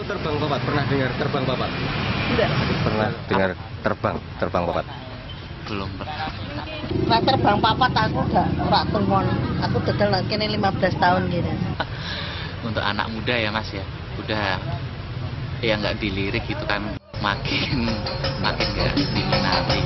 Terbang papat, pernah dengar terbang papat? Enggak. Pernah dengar terbang papat? Belum pernah. Nah, terbang papat aku udah ora tunggon. Aku dodol kene 15 tahun gini. Untuk anak muda ya Mas ya, udah ya nggak dilirik gitu kan, makin nggak diminati.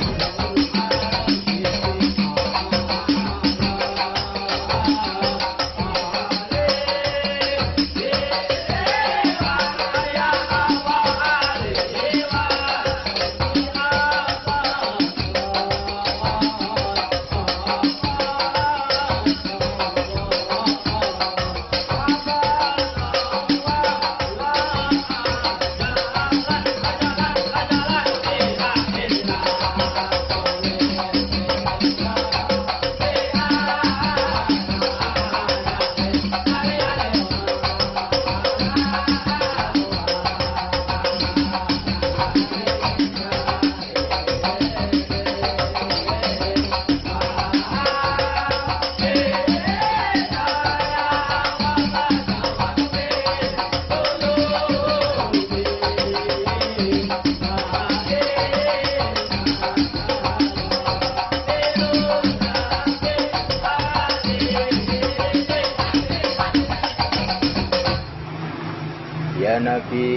Ya Nabi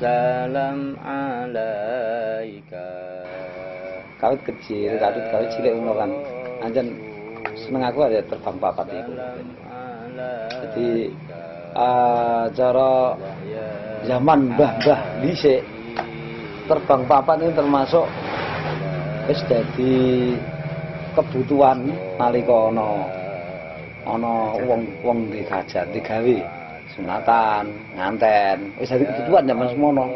salam alaika. Kawit kecil, kawit cilik umur kan. Anjen seneng aku ada terbang papat itu. Jadi cara zaman mbah-mbah dhisik terbang papat ini termasuk wis dadi kebutuhan nalika ana wong dihajat digawe sunatan, nganten, wis dadi kebutuhan zaman semono.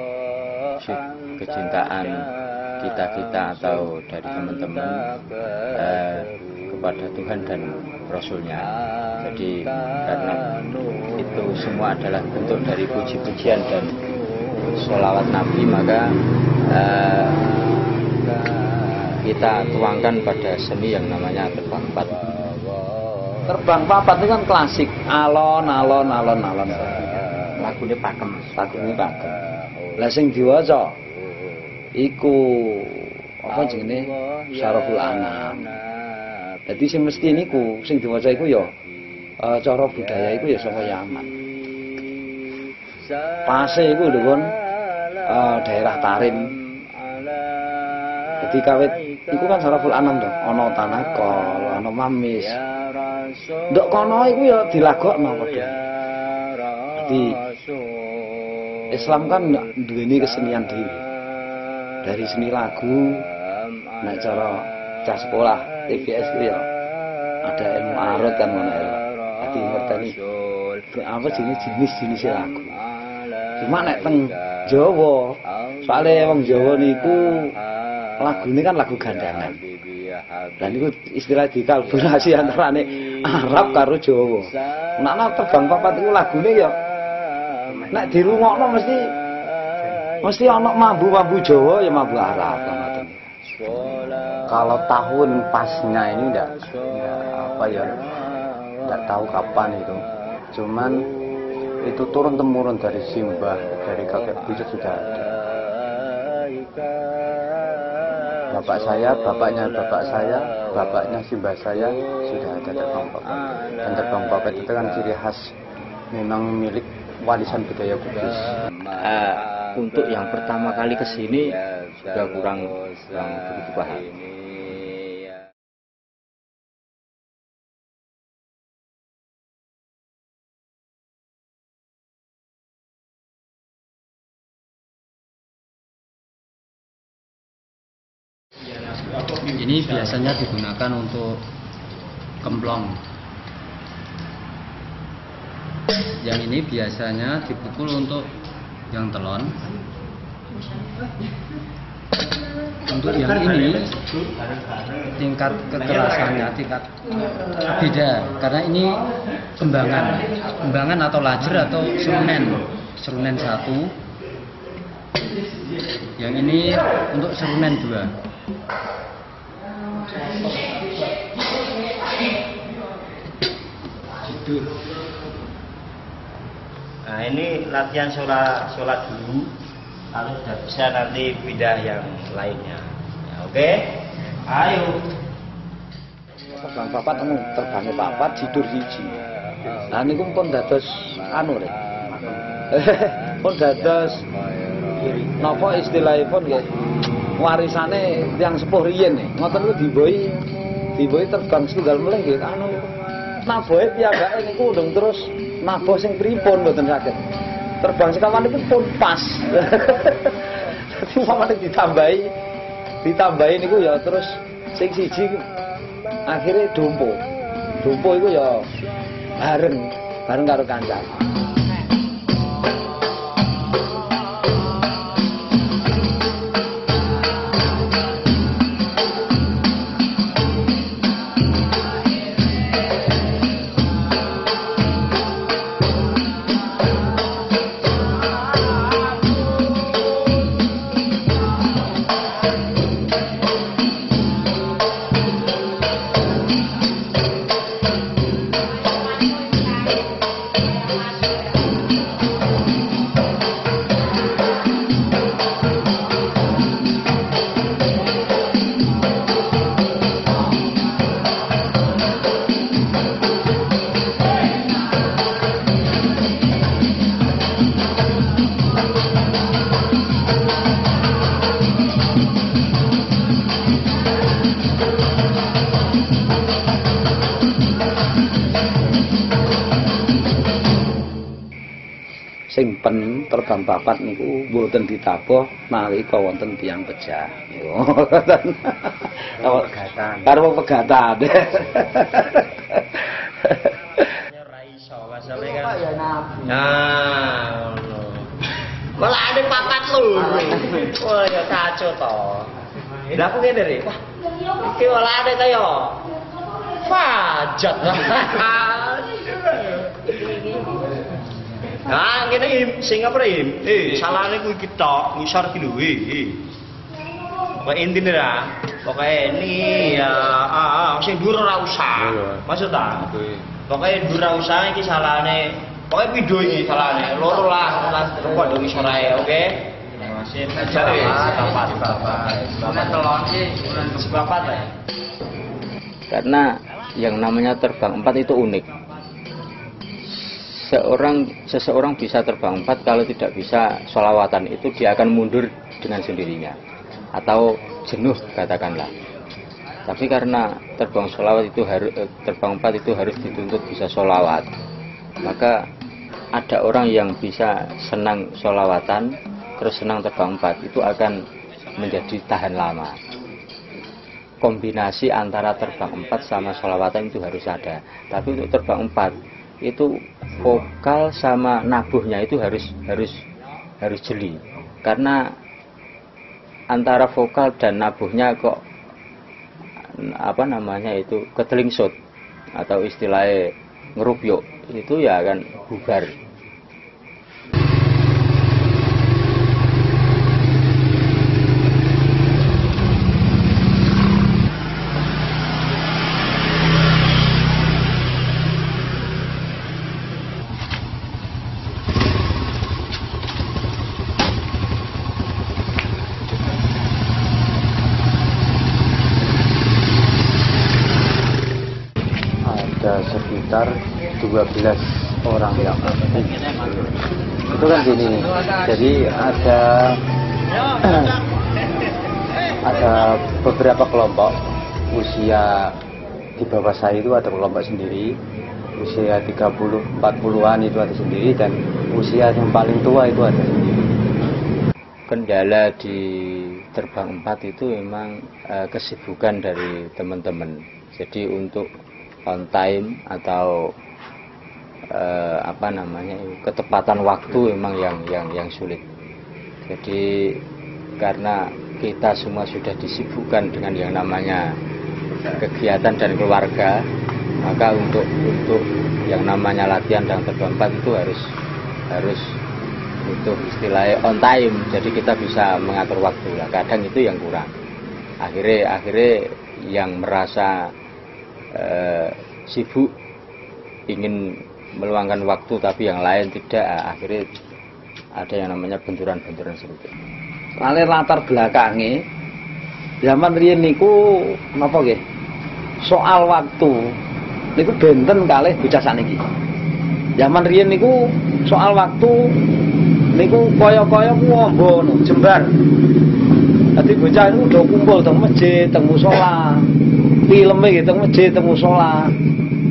Kecintaan kita atau dari teman-teman kepada Tuhan dan Rasul-Nya. Jadi karena itu semua adalah bentuk dari puji-pujian dan sholawat Nabi, maka kita tuangkan pada seni yang namanya terbang papat. Terbang papat itu kan klasik, alon. Lagune pakem. Lah sing diwaca iku apa jenenge Syaraful Anam. Dadi sing mesti niku sing diwaca iku ya cara budaya iku ya saka Yaman. Pase iku lho kon daerah Tarim. Dadi kawit iku kan Syaraful Anam to, ana Tanakol, ana Mamis. Ndok kono iku ya dilagokno padha. Dadi Islam kan duweni kesenian dhewe. Dari seni lagu, nek cara cah sekolah TVS itu ya ada ilmu arut kan ngono ya. Dadi ngerteni apa jenis lagu. Cuma nek teng Jawa, soalnya wong Jawa niku lagune kan lagu gandangan. Dan niku istilah dikalkulasi antarane Arab karo Jawa. Nek terbang papat iku lagune ya nek dirungokno mesti ana mambu Jawa ya mambu Arab ngoten. Kalau tahun pasnya ini enggak tahu kapan itu. Cuman itu turun temurun dari simbah, dari kakek buyut sudah ada. Bapak saya, bapaknya bapak saya, bapaknya simbah saya sudah ada terbang papat. Dan terbang papat itu kan ciri khas memang milik warisan budaya Bugis. Untuk yang pertama kali ke sini sudah kurang begitu paham. Ini biasanya digunakan untuk kemplong. Yang ini biasanya dipukul untuk yang telon. Untuk yang ini tingkat kekerasannya beda karena ini kembangan atau lajer atau serunen 1. Yang ini untuk serunen 2. Nah ini latihan sholat dulu, lalu sudah bisa nanti pindah yang lainnya. Ya, oke, ayo. Terbang papat temu terbangnya papat tidur siji. Nah niku pun dados anu rek. Pun dados napa istilahipun nggih warisane tiyang sepuh riyen nggih. Ngoten niku dibohi terbang setunggal meleh nggih anu. Nabohe piyambake niku ndung terus naboh sing pripun mboten saged. Terbang sekawan niku pun pas. Dadi umpamane ditambahi niku ya terus sing siji akhirnya dumpo itu ya bareng karo kancane. Sing pen terbang papat niku mboten ditabuh nalika wonten tiyang pejah. Karo pegatan. Ora iso masalahe kan. Nah, ngono. Malah ada papat loro. Wah, ya kacau to. Lah aku ngene rek. Wah, iki malah ada ta yo. Fajat. Nah, ngene sing apa Im? Salahane kuwi iki tok, ngisor ki lho. Pokoke intine ra, pokoke ini ya sing dhuwur ora usah. Maksud ta? Pokoke dhuwur ora usah iki salahane. Pokoke pindho iki salahane. Loro lah padha ngisor ae, oke? Masih jare papat. Telon iki sepapat ya. Karena yang namanya terbang 4 itu unik. Seseorang bisa terbang 4 kalau tidak bisa sholawatan itu dia akan mundur dengan sendirinya atau jenuh katakanlah. Tapi karena terbang sholawat itu terbang 4 itu harus dituntut bisa sholawat, maka ada orang yang bisa senang sholawatan terus senang terbang 4 itu akan menjadi tahan lama. Kombinasi antara terbang 4 sama sholawatan itu harus ada. Tapi untuk terbang 4 itu vokal sama nabuhnya itu harus jeli, karena antara vokal dan nabuhnya kok apa namanya itu ketelingsut atau istilahnya ngerubyuk itu ya akan bubar. Sekitar 12 orang yang aktif. Itu kan gini, jadi ada beberapa kelompok usia di bawah saya itu ada kelompok sendiri, usia 30-40an itu ada sendiri, dan usia yang paling tua itu ada sendiri. Kendala di terbang 4 itu memang kesibukan dari teman-teman. Jadi untuk on time atau ketepatan waktu memang yang sulit. Jadi karena kita semua sudah disibukkan dengan yang namanya kegiatan dan keluarga, maka untuk yang namanya latihan dan terbang 4 itu harus butuh istilahnya on time. Jadi kita bisa mengatur waktu lah. Kadang itu yang kurang. Akhirnya yang merasa sibuk ingin meluangkan waktu tapi yang lain tidak, akhirnya ada yang namanya benturan-benturan seperti itu. Soalnya latar belakangnya zaman riyen niku napa nggih? Soal waktu niku benten kalih bocah sakniki. Zaman riyen niku soal waktu niku kaya-kaya ku ombo jembar. Dadi bocah niku udah kumpul teng masjid, teng musala. Filme nggih teng masjid, teng musala.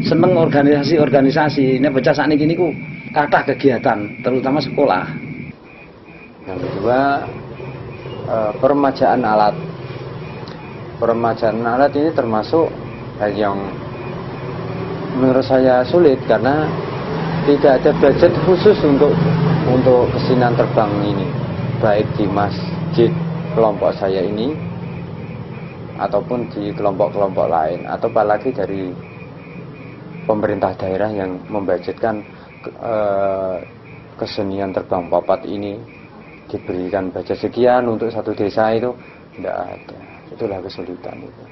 Seneng organisasi-organisasi. Nek bocah sakniki niku kathah kegiatan, terutama sekolah. Yang kedua, peremajaan alat. Peremajaan alat ini termasuk hal yang menurut saya sulit karena tidak ada budget khusus untuk kesenian terbang ini, baik di masjid kelompok saya ini ataupun di kelompok-kelompok lain, atau apalagi dari pemerintah daerah yang membudgetkan kesenian terbang papat ini diberikan budget sekian untuk satu desa, itu tidak ada. Itulah kesulitan itu.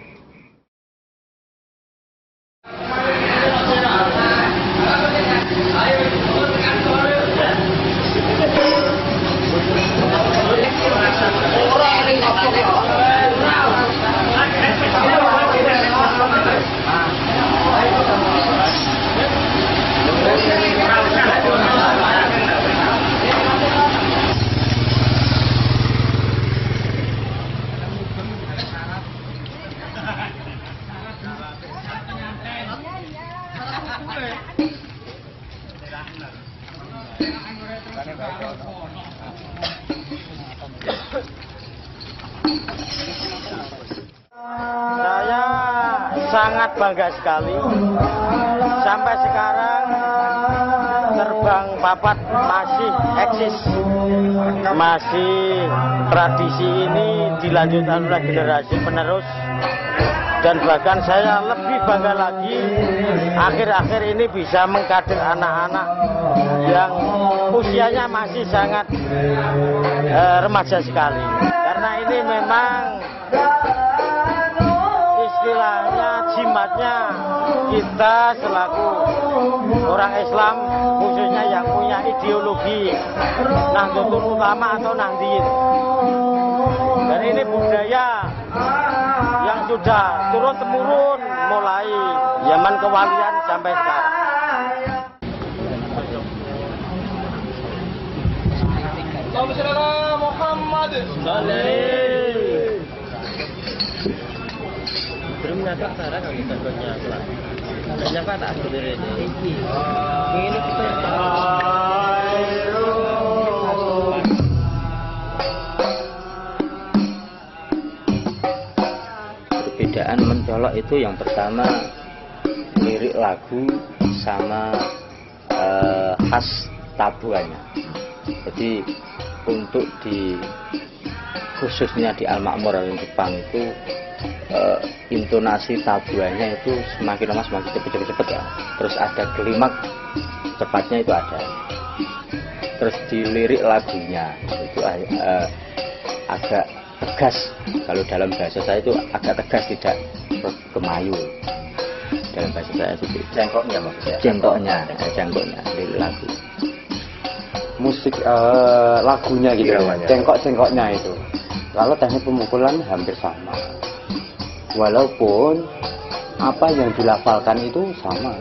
Saya sangat bangga sekali sampai sekarang terbang papat masih eksis, masih tradisi ini dilanjutkan oleh generasi penerus, dan bahkan saya lebih bangga lagi akhir-akhir ini bisa mengkader anak-anak yang usianya masih sangat remaja sekali, karena ini memang istilahnya jimatnya kita selaku orang Islam, khususnya yang punya ideologi Nahdlatul Ulama atau Nahdien, dan ini budaya yang sudah turun-temurun mulai zaman kewalian sampai sekarang. Muhammad belum nyata cara kami contohnya lah. Nyapa tak sebenarnya ini. Ini perbedaan mencolok itu yang pertama lirik lagu sama khas tabuannya. Jadi untuk di khususnya di Al-Ma'mur yang Jepang itu intonasi tabuannya itu semakin lama semakin cepet ya. Terus ada kelimak cepatnya itu ada. Terus di lirik lagunya itu agak tegas. Kalau dalam bahasa saya itu agak tegas, tidak kemayu. Dalam bahasa saya itu Jengkoknya maksudnya. Jengkoknya lirik lagu. Musik lagunya gitu, cengkok-cengkoknya itu. Kalau teknik pemukulan hampir sama. Walaupun apa yang dilafalkan itu sama.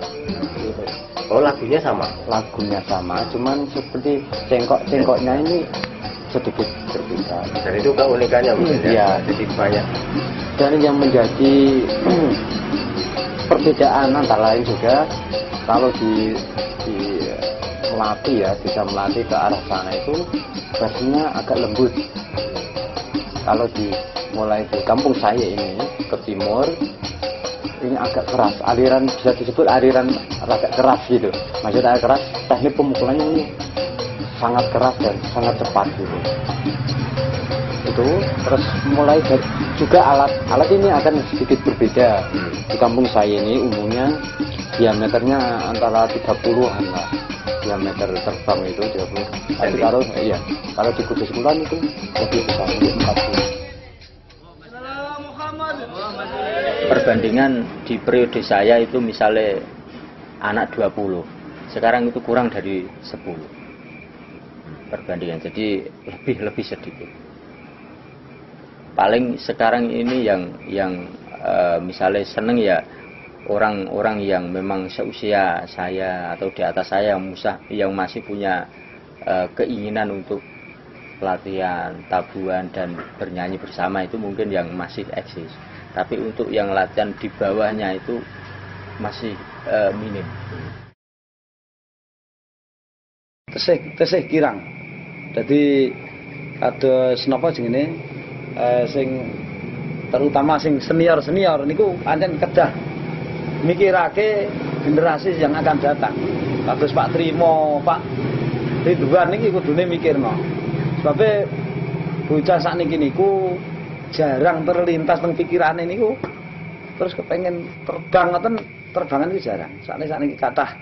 Oh, lagunya sama? Lagunya sama, cuman seperti cengkok-cengkoknya ini sedikit berbeda. Dan itu keunikannya mungkin ya? Jadi banyak. Dan yang menjadi perbedaan antara lain juga, kalau melatih ya, bisa melatih ke arah sana itu bassnya agak lembut. Kalau mulai di kampung saya ini ke timur ini agak keras, aliran bisa disebut aliran agak keras gitu. Maksudnya keras, teknik pemukulannya ini sangat keras dan sangat cepat gitu. Itu terus mulai juga alat ini akan sedikit berbeda. Di kampung saya ini umumnya diameternya antara 30-an lah. Diameter terbang itu 30. Tapi kalau di Kudus Kulon itu lebih besar, lebih 40. Perbandingan di periode saya itu misalnya anak 20, Sekarang itu kurang dari 10 perbandingan, jadi lebih sedikit. Paling sekarang ini yang misalnya seneng ya orang-orang yang memang seusia saya atau di atas saya yang masih punya keinginan untuk pelatihan, tabuhan dan bernyanyi bersama, itu mungkin yang masih eksis. Tapi untuk yang latihan di bawahnya itu masih minim. Tesih kirang. Jadi kados napa jenenge sing terutama sing senior niku pancen kedah mikirake generasi yang akan datang. Kados Pak Trimo, Pak Ridwan niki kudune mikirno. Sebab bocah sakniki niku jarang terlintas teng pikirane niku. Terus kepengen terbang ngoten, terbangan iki jarang. Sakniki kathah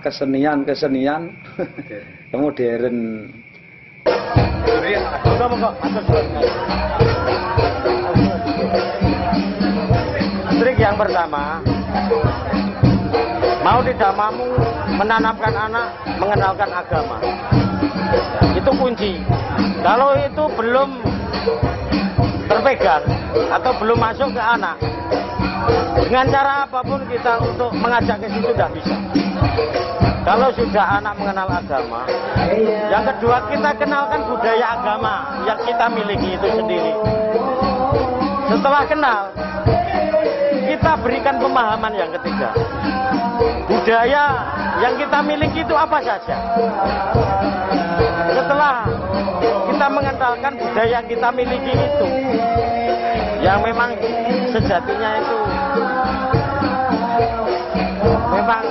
kesenian yang modern. Trik yang pertama, mau tidak mau menanamkan anak mengenalkan agama. Itu kunci. Kalau itu belum terpegang atau belum masuk ke anak, dengan cara apapun kita untuk mengajak ke situ tidak bisa. Kalau sudah anak mengenal agama, yang kedua kita kenalkan budaya agama yang kita miliki itu sendiri. Setelah kenal, kita berikan pemahaman yang ketiga. Budaya yang kita miliki itu apa saja. Setelah kita mengenalkan budaya yang kita miliki itu, yang memang sejatinya itu memang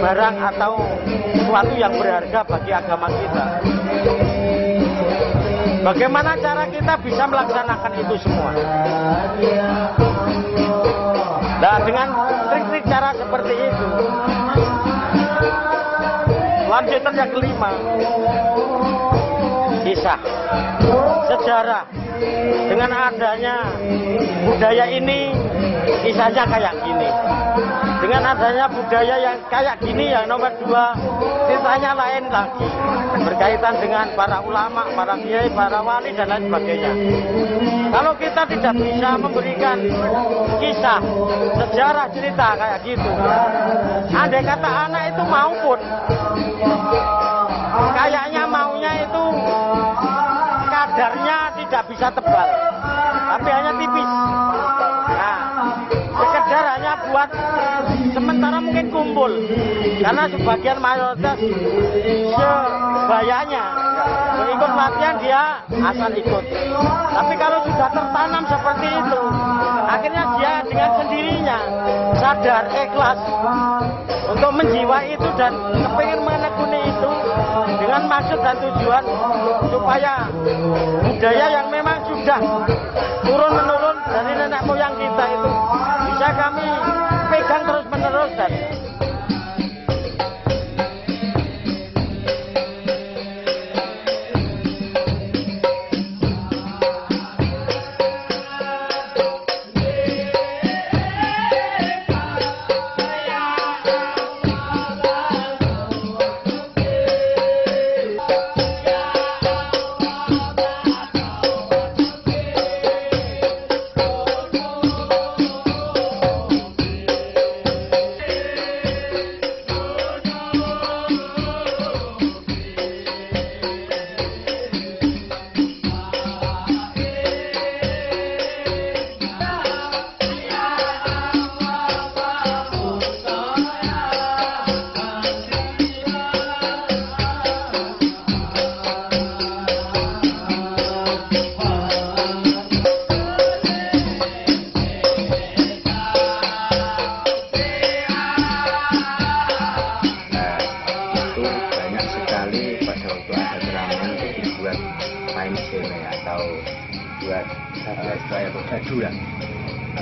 barang atau sesuatu yang berharga bagi agama kita. Bagaimana cara kita bisa melaksanakan itu semua? Nah, dengan trik-trik cara seperti itu. Lanjutan yang kelima, kisah, sejarah. Dengan adanya budaya ini, kisahnya kayak gini. Dengan adanya budaya yang kayak gini, yang nomor dua, ceritanya lain lagi. Berkaitan dengan para ulama, para kiai, para wali, dan lain sebagainya. Kalau kita tidak bisa memberikan kisah, sejarah, cerita kayak gitu, andai kata anak itu mau pun, kayaknya maunya itu kadarnya tidak bisa tebal, tapi hanya tipis. Nah, sekedar hanya buat sementara mungkin kumpul, karena sebagian mayoritas sebayanya ikut latihan dia asal ikut. Tapi kalau sudah tertanam seperti itu, akhirnya dia dengan sendirinya sadar, ikhlas untuk menjiwai itu dan kepingin menekuni itu dengan maksud dan tujuan supaya budaya yang memang sudah turun menurun dari nenek moyang kita itu bisa kami pegang terus menerus. Dan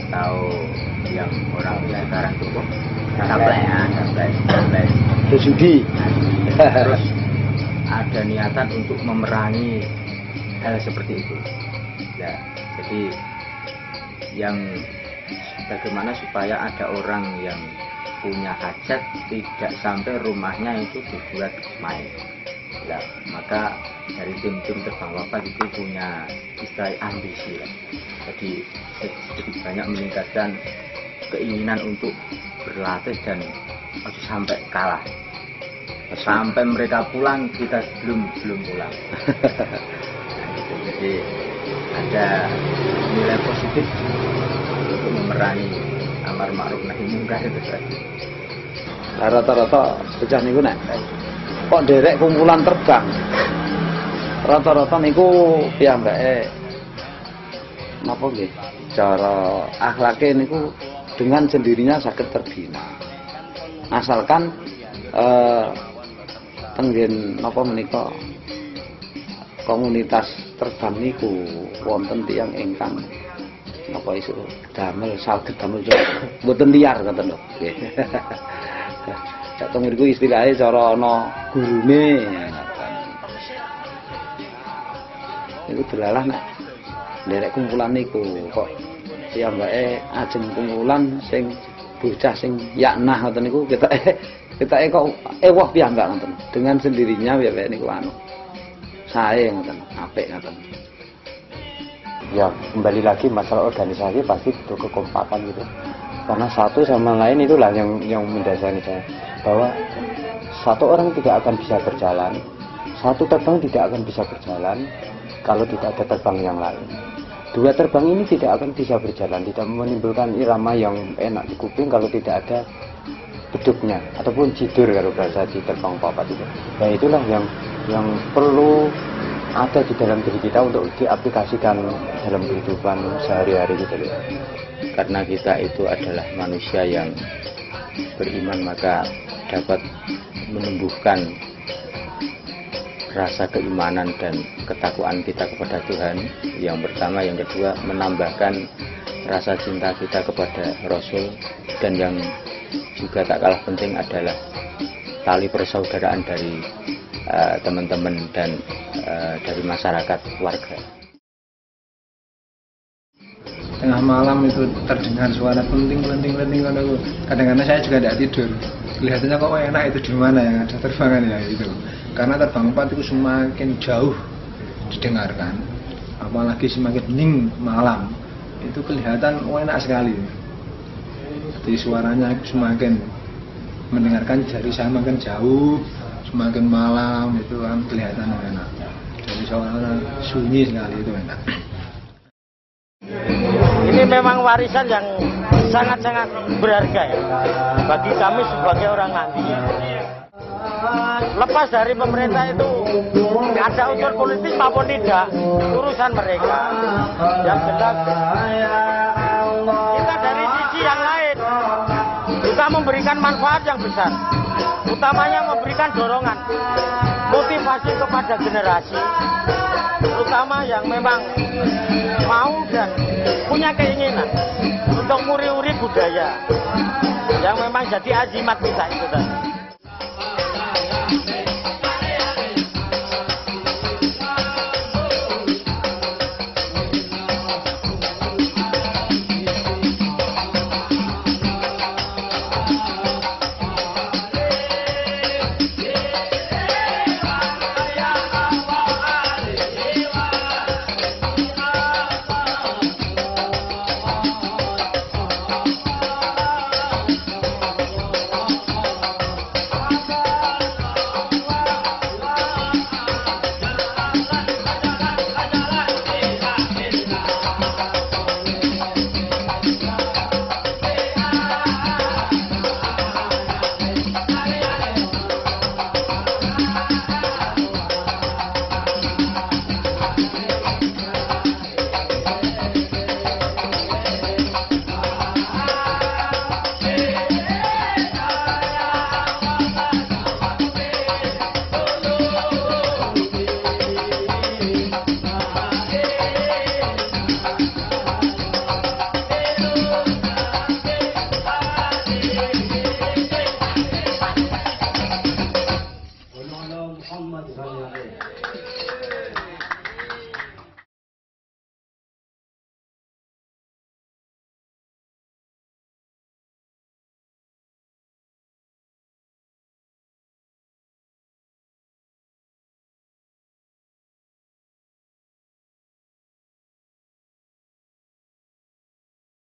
atau yang orang sekarang itu sablay judi. Terus ada niatan untuk memerangi hal seperti itu. Ya, jadi yang bagaimana supaya ada orang yang punya hajat tidak sampai rumahnya itu dibuat main. Nah, maka dari tim-tim terbang wafat itu punya istilah ambisi lah. Jadi sedikit banyak meningkatkan keinginan untuk berlatih dan harus sampai kalah. Sampai mereka pulang kita belum pulang. Nah, gitu. Jadi ada nilai positif untuk memerangi amar ma'ruf nahi mungkar itu tadi. Rata-rata pecah niku nek kok derek kumpulan terbang. Rata-rata niku piyambake napa nggih? Cara akhlake niku dengan sendirinya saged terbina. Asalkan tenggen napa menika komunitas terbang niku wonten tiyang ingkang napa iso damel saged damel mboten liar ngoten lho. Nggih. Sak teng mriku istilahe cara ana gurune. Iku delalah nek nderek kumpulan niku kok piyambake ajeng kumpulan sing bocah sing yaknah ngoten niku ketake kok ewah piyambak ngoten. Dengan sendirinya piyambake niku anu sae ngoten, apik ngoten. Ya kembali lagi masalah organisasi pasti butuh kekompakan gitu. Karena satu sama lain itulah yang mendasari saya, bahwa satu orang tidak akan bisa berjalan, satu terbang tidak akan bisa berjalan kalau tidak ada terbang yang lain. Dua terbang ini tidak akan bisa berjalan, tidak menimbulkan irama yang enak di kuping kalau tidak ada beduknya ataupun jidur kalau bahasa di terbang papat itu. Nah itulah yang perlu ada di dalam diri kita untuk diaplikasikan dalam kehidupan sehari-hari gitu loh. Karena kita itu adalah manusia yang beriman, maka dapat menumbuhkan rasa keimanan dan ketakwaan kita kepada Tuhan yang pertama, yang kedua menambahkan rasa cinta kita kepada Rasul, dan yang juga tak kalah penting adalah tali persaudaraan dari teman-teman dan dari masyarakat warga. Tengah malam itu terdengar suara penting kadang-kadang saya juga tidak tidur, kelihatannya kok enak itu di mana yang ada terbangan ya itu, karena terbang empat itu semakin jauh didengarkan, apalagi semakin hening malam itu kelihatan enak sekali. Jadi suaranya semakin mendengarkan dari saya makin jauh, semakin malam itu kan kelihatan enak. Jadi suara sunyi sekali itu enak. Ini memang warisan yang sangat-sangat berharga ya bagi kami sebagai orang Nganti. Lepas dari pemerintah itu ada unsur politik maupun tidak, urusan mereka. Yang jelas kita dari sisi yang lain juga memberikan manfaat yang besar, utamanya memberikan dorongan, motivasi kepada generasi, terutama yang memang mau dan punya keinginan untuk muri-uri budaya yang memang jadi azimat kita itu tadi.